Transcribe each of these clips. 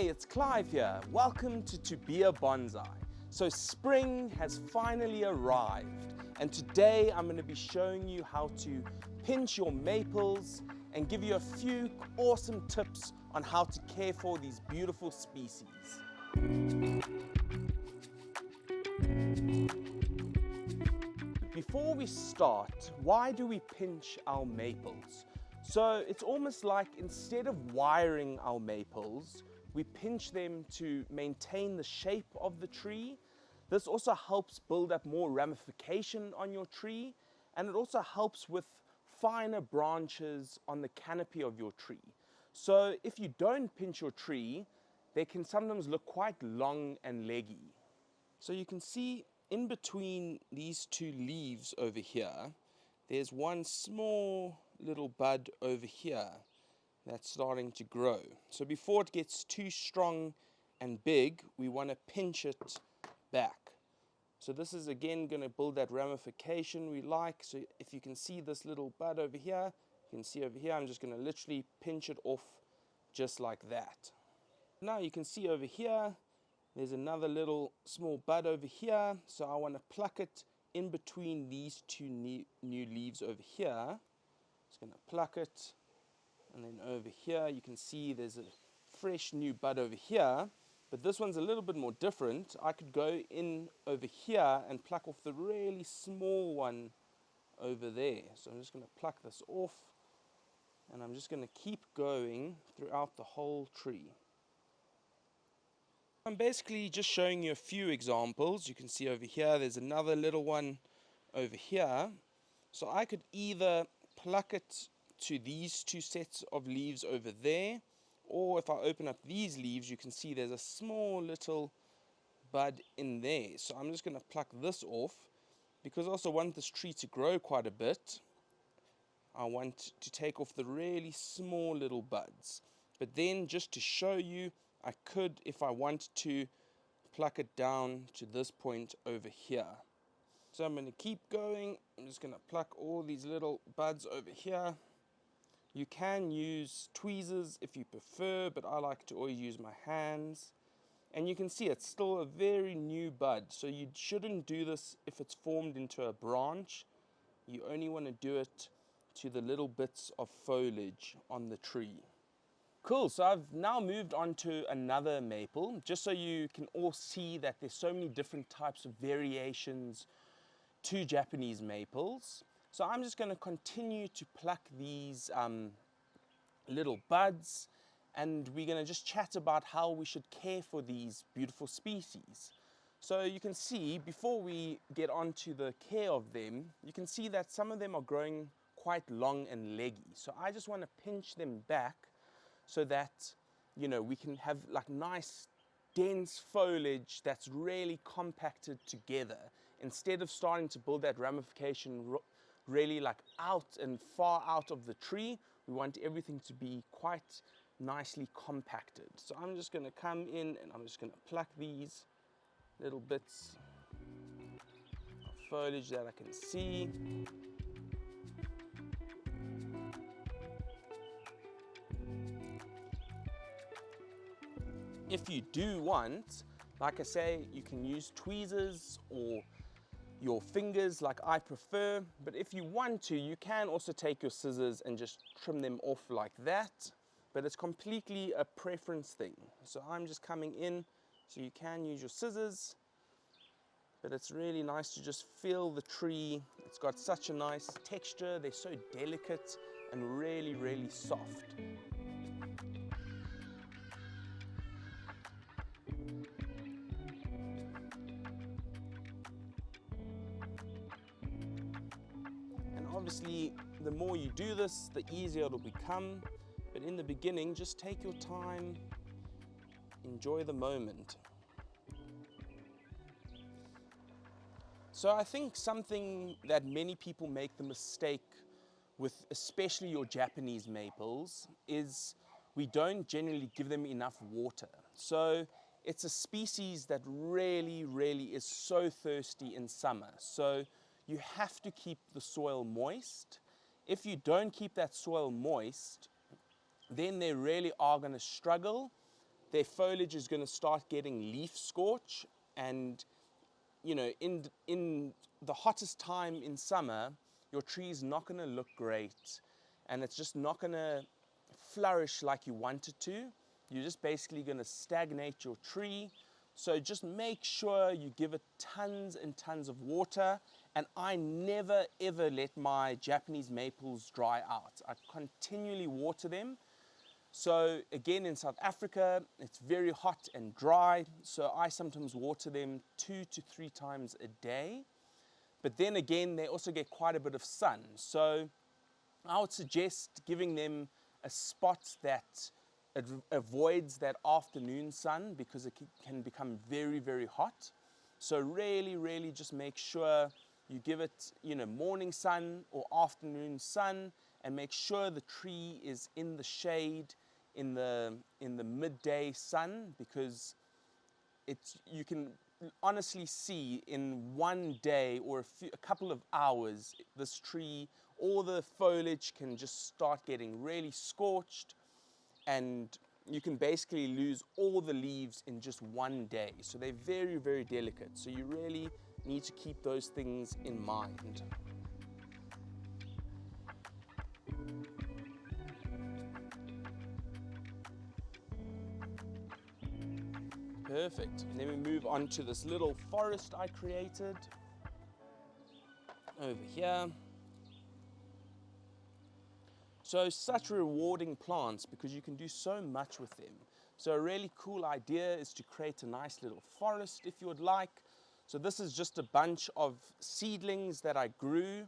Hey, it's Clive here. Welcome to Be A Bonsai. So spring has finally arrived, and today I'm going to be showing you how to pinch your maples and give you a few awesome tips on how to care for these beautiful species. Before we start, why do we pinch our maples? So it's almost like instead of wiring our maples, we pinch them to maintain the shape of the tree. This also helps build up more ramification on your tree, and it also helps with finer branches on the canopy of your tree. So if you don't pinch your tree, they can sometimes look quite long and leggy. So you can see in between these two leaves over here, there's one small little bud over here that's starting to grow. So before it gets too strong and big, we want to pinch it back. So this is again going to build that ramification we like. So if you can see this little bud over here, you can see over here, I'm just going to literally pinch it off just like that. Now you can see over here, there's another little small bud over here. So I want to pluck it in between these two new leaves over here. Just going to pluck it. And then over here, you can see there's a fresh new bud over here, but this one's a little bit more different. I could go in over here and pluck off the really small one over there. So I'm just going to pluck this off, and I'm just going to keep going throughout the whole tree. I'm basically just showing you a few examples. You can see over here, there's another little one over here. So I could either pluck it to these two sets of leaves over there, or if I open up these leaves, you can see there's a small little bud in there. So I'm just going to pluck this off because I also want this tree to grow quite a bit. I want to take off the really small little buds, but then just to show you, I could, if I want to, pluck it down to this point over here. So I'm going to keep going. I'm just going to pluck all these little buds over here. You can use tweezers if you prefer, but I like to always use my hands. And you can see it's still a very new bud, so you shouldn't do this if it's formed into a branch. You only want to do it to the little bits of foliage on the tree. Cool, so I've now moved on to another maple, just so you can all see that there's so many different types of variations to Japanese maples. So I'm just going to continue to pluck these little buds, and we're going to just chat about how we should care for these beautiful species. So you can see, before we get on to the care of them, you can see that some of them are growing quite long and leggy. So I just want to pinch them back so that, you know, we can have like nice dense foliage that's really compacted together, instead of starting to build that ramification really like out and far out of the tree. We want everything to be quite nicely compacted. So I'm just going to come in and I'm just going to pluck these little bits of foliage that I can see. If you do want, like I say, you can use tweezers or your fingers like I prefer, but if you want to, you can also take your scissors and just trim them off like that, but it's completely a preference thing. So I'm just coming in, so you can use your scissors, but it's really nice to just feel the tree. It's got such a nice texture, they're so delicate and really, really soft. Obviously, the more you do this, the easier it'll become. But in the beginning, just take your time, enjoy the moment. So I think something that many people make the mistake with, especially your Japanese maples, is we don't generally give them enough water. So it's a species that really, really is so thirsty in summer. So you have to keep the soil moist. If you don't keep that soil moist, then they really are going to struggle. their foliage is going to start getting leaf scorch, and you know, in the hottest time in summer, your tree is not going to look great, and it's just not going to flourish like you want it to. You're just basically going to stagnate your tree. So just make sure you give it tons and tons of water. And I never ever let my Japanese maples dry out. I continually water them. So again, in South Africa, it's very hot and dry. So I sometimes water them 2 to 3 times a day. But then again, they also get quite a bit of sun. So I would suggest giving them a spot that avoids that afternoon sun, because it can become very, very hot. So really just make sure you give it, you know, morning sun or afternoon sun, and make sure the tree is in the shade in the midday sun, because you can honestly see in one day or a couple of hours, this tree, all the foliage can just start getting really scorched, and you can basically lose all the leaves in just one day. So they're very, very delicate. So you really need to keep those things in mind. Perfect. And then we move on to this little forest I created over here. So such rewarding plants, because you can do so much with them. So a really cool idea is to create a nice little forest if you would like. So this is just a bunch of seedlings that I grew,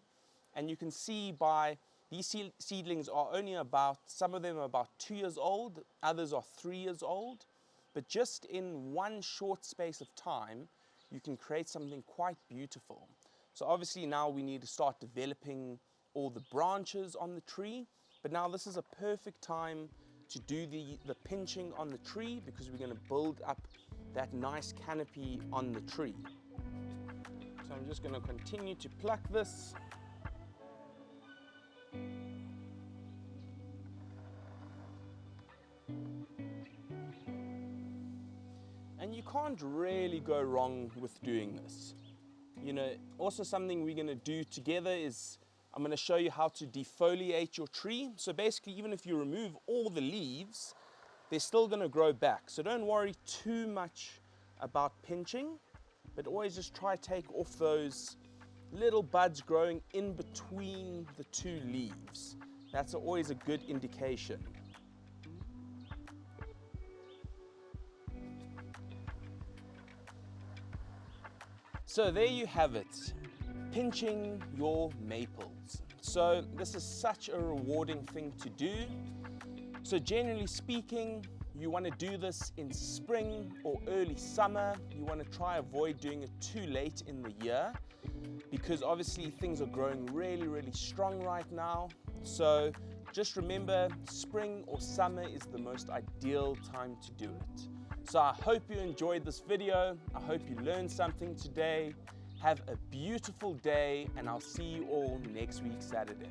and you can see by these seedlings are only about, some of them are about 2 years old, others are 3 years old. But just in one short space of time, you can create something quite beautiful. So obviously now we need to start developing all the branches on the tree. But now this is a perfect time to do the pinching on the tree, because we're going to build up that nice canopy on the tree. So I'm just going to continue to pluck this. And you can't really go wrong with doing this. You know, also something we're going to do together is I'm going to show you how to defoliate your tree. So basically, even if you remove all the leaves, they're still going to grow back. So don't worry too much about pinching, but always just try to take off those little buds growing in between the 2 leaves. That's always a good indication. So there you have it, pinching your maples. So this is such a rewarding thing to do. So generally speaking, you want to do this in spring or early summer. You want to try avoid doing it too late in the year, because obviously things are growing really, really strong right now. So just remember, spring or summer is the most ideal time to do it. So I hope you enjoyed this video. I hope you learned something today. Have a beautiful day, and I'll see you all next week, Saturday.